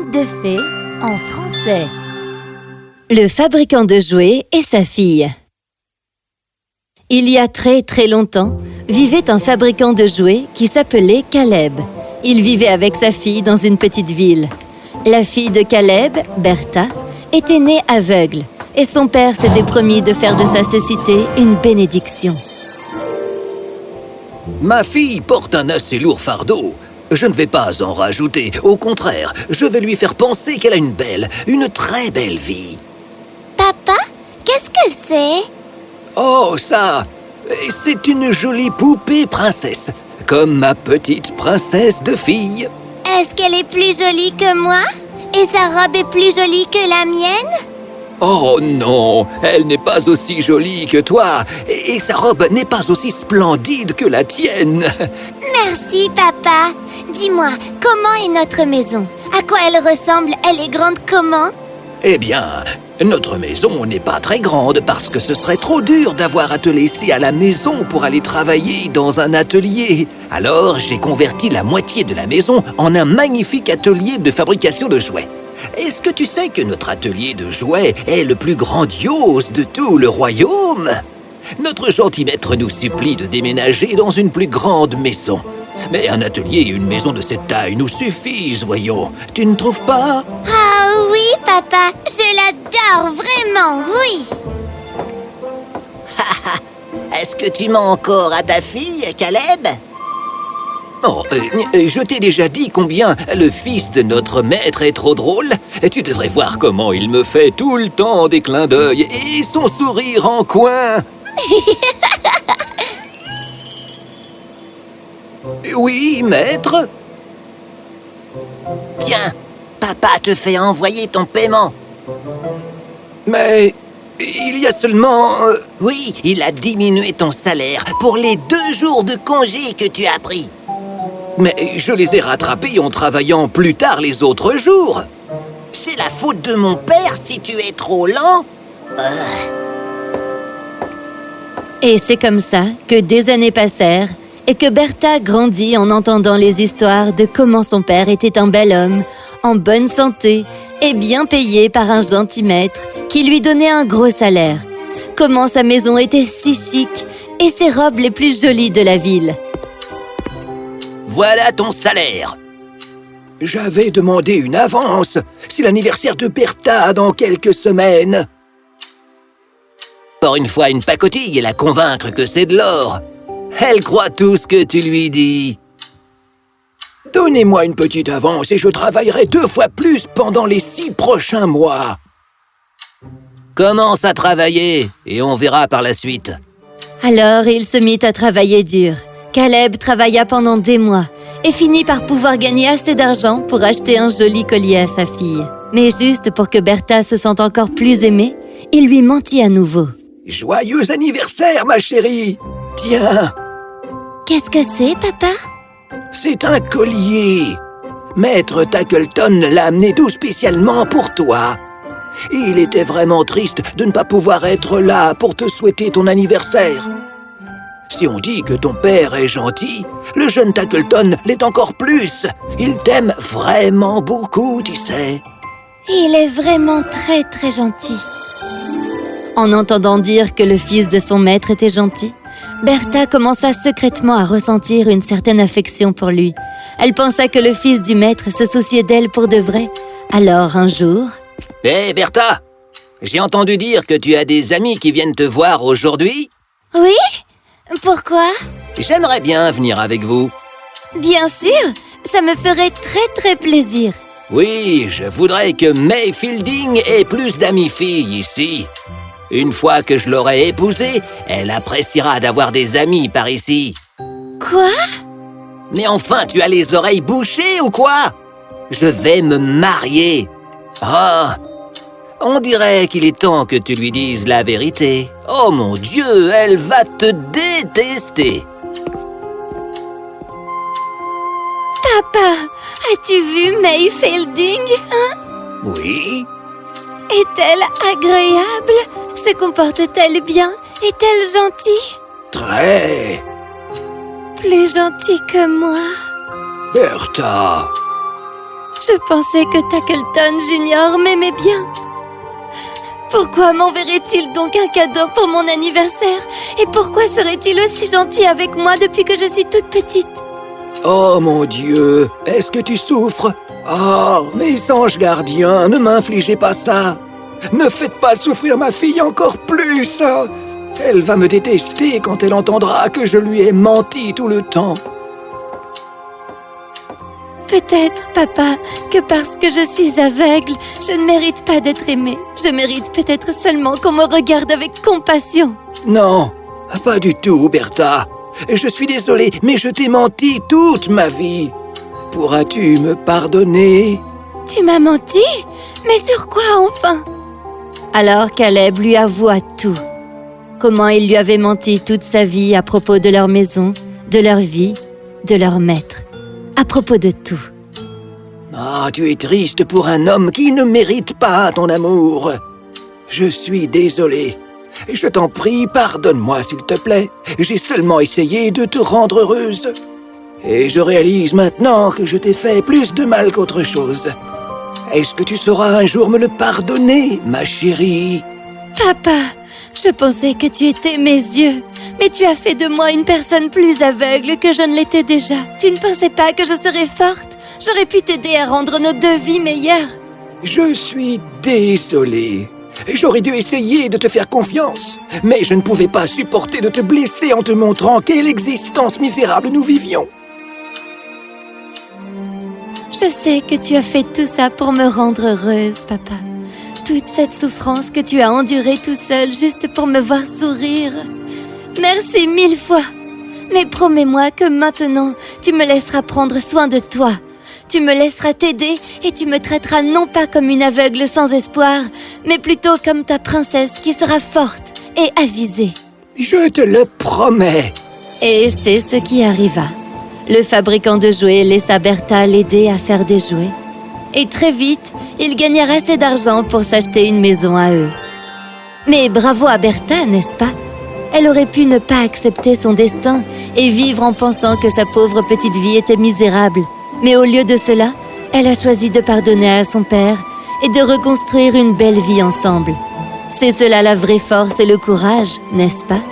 Conte de fées en français. Le fabricant de jouets et sa fille. Il y a très longtemps, vivait un fabricant de jouets qui s'appelait Caleb. Il vivait avec sa fille dans une petite ville. La fille de Caleb, Bertha, était née aveugle et son père s'était promis de faire de sa cécité une bénédiction. Ma fille porte un assez lourd fardeau. Je ne vais pas en rajouter. Au contraire, je vais lui faire penser qu'elle a une très belle vie. Papa, qu'est-ce que c'est? Oh, ça, c'est une jolie poupée princesse, comme ma petite princesse de fille. Est-ce qu'elle est plus jolie que moi? Et sa robe est plus jolie que la mienne? Oh non, elle n'est pas aussi jolie que toi, et sa robe n'est pas aussi splendide que la tienne. Merci, papa. Dis-moi, comment est notre maison? À quoi elle ressemble? Elle est grande comment? Eh bien, notre maison n'est pas très grande parce que ce serait trop dur d'avoir à te laisser à la maison pour aller travailler dans un atelier. Alors, j'ai converti la moitié de la maison en un magnifique atelier de fabrication de jouets. Est-ce que tu sais que notre atelier de jouets est le plus grandiose de tout le royaume? Notre gentil maître nous supplie de déménager dans une plus grande maison. Mais un atelier et une maison de cette taille nous suffisent, voyons. Tu ne trouves pas? Ah oui, papa, je l'adore, vraiment, oui. Est-ce que tu mens encore à ta fille, Caleb? Oh, je t'ai déjà dit combien le fils de notre maître est trop drôle. Tu devrais voir comment il me fait tout le temps des clins d'œil et son sourire en coin. Oui, maître? Tiens, papa te fait envoyer ton paiement. Mais il y a seulement... Oui, il a diminué ton salaire pour les 2 jours de congé que tu as pris. Mais je les ai rattrapés en travaillant plus tard les autres jours. C'est la faute de mon père si tu es trop lent. Et c'est comme ça que des années passèrent et que Bertha grandit en entendant les histoires de comment son père était un bel homme, en bonne santé et bien payé par un gentil maître qui lui donnait un gros salaire. Comment sa maison était si chic et ses robes les plus jolies de la ville. Voilà ton salaire. J'avais demandé une avance. C'est l'anniversaire de Bertha dans quelques semaines. Pour une fois, une pacotille et la convaincre que c'est de l'or. Elle croit tout ce que tu lui dis. Donnez-moi une petite avance et je travaillerai 2 fois plus pendant les 6 prochains mois. Commence à travailler et on verra par la suite. Alors il se mit à travailler dur. Caleb travailla pendant des mois et finit par pouvoir gagner assez d'argent pour acheter un joli collier à sa fille. Mais juste pour que Bertha se sente encore plus aimée, il lui mentit à nouveau. Joyeux anniversaire, ma chérie! Tiens, Qu'est-ce que c'est, papa? c'est un collier. Maître Tackleton l'a amené tout spécialement pour toi. Il était vraiment triste de ne pas pouvoir être là pour te souhaiter ton anniversaire. Si on dit que ton père est gentil, le jeune Tackleton l'est encore plus. Il t'aime vraiment beaucoup, tu sais. Il est vraiment très gentil. En entendant dire que le fils de son maître était gentil, Bertha commença secrètement à ressentir une certaine affection pour lui. Elle pensa que le fils du maître se souciait d'elle pour de vrai. Alors, un jour... Hé, Bertha, j'ai entendu dire que tu as des amis qui viennent te voir aujourd'hui. Oui? Pourquoi? J'aimerais bien venir avec vous. Bien sûr, ça me ferait très plaisir. Oui, je voudrais que May Fielding ait plus d'amis filles ici. Une fois que je l'aurai épousée, elle appréciera d'avoir des amis par ici. Quoi? Mais enfin, tu as les oreilles bouchées ou quoi? Je vais me marier. Ah, on dirait qu'il est temps que tu lui dises la vérité. Oh mon Dieu, elle va te détester. Papa, as-tu vu May Fielding? Oui? Est-elle agréable? Se comporte-t-elle bien? Est-elle gentille? Très. Plus gentille que moi. Bertha. Je pensais que Tackleton Junior m'aimait bien. Pourquoi m'enverrait-il donc un cadeau pour mon anniversaire? Et pourquoi serait-il aussi gentil avec moi depuis que je suis toute petite? Oh mon Dieu, est-ce que tu souffres? Oh, mes anges gardiens, ne m'infligez pas ça. Ne faites pas souffrir ma fille encore plus. Elle va me détester quand elle entendra que je lui ai menti tout le temps. Peut-être, papa, que parce que je suis aveugle, je ne mérite pas d'être aimée. Je mérite peut-être seulement qu'on me regarde avec compassion. Non, pas du tout, Bertha. Je suis désolé, mais je t'ai menti toute ma vie. Pourras-tu me pardonner? Tu m'as menti? Mais sur quoi, enfin? Alors Caleb lui avoua tout. Comment il lui avait menti toute sa vie à propos de leur maison, de leur vie, de leur maître. À propos de tout. Ah, tu es triste pour un homme qui ne mérite pas ton amour. Je suis désolé. Je t'en prie, pardonne-moi s'il te plaît. J'ai seulement essayé de te rendre heureuse. Et je réalise maintenant que je t'ai fait plus de mal qu'autre chose. Est-ce que tu sauras un jour me le pardonner, ma chérie? Papa, je pensais que tu étais mes yeux. Mais tu as fait de moi une personne plus aveugle que je ne l'étais déjà. Tu ne pensais pas que je serais forte? J'aurais pu t'aider à rendre nos deux vies meilleures. Je suis désolé. J'aurais dû essayer de te faire confiance. Mais je ne pouvais pas supporter de te blesser en te montrant quelle existence misérable nous vivions. Je sais que tu as fait tout ça pour me rendre heureuse, papa. Toute cette souffrance que tu as endurée tout seul juste pour me voir sourire. Merci 1000 fois. Mais promets-moi que maintenant, tu me laisseras prendre soin de toi. Tu me laisseras t'aider et tu me traiteras non pas comme une aveugle sans espoir, mais plutôt comme ta princesse qui sera forte et avisée. Je te le promets. Et c'est ce qui arriva. Le fabricant de jouets laissa Bertha l'aider à faire des jouets. Et très vite, ils gagnèrent assez d'argent pour s'acheter une maison à eux. Mais bravo à Bertha, n'est-ce pas? Elle aurait pu ne pas accepter son destin et vivre en pensant que sa pauvre petite vie était misérable. Mais au lieu de cela, elle a choisi de pardonner à son père et de reconstruire une belle vie ensemble. C'est cela la vraie force et le courage, n'est-ce pas?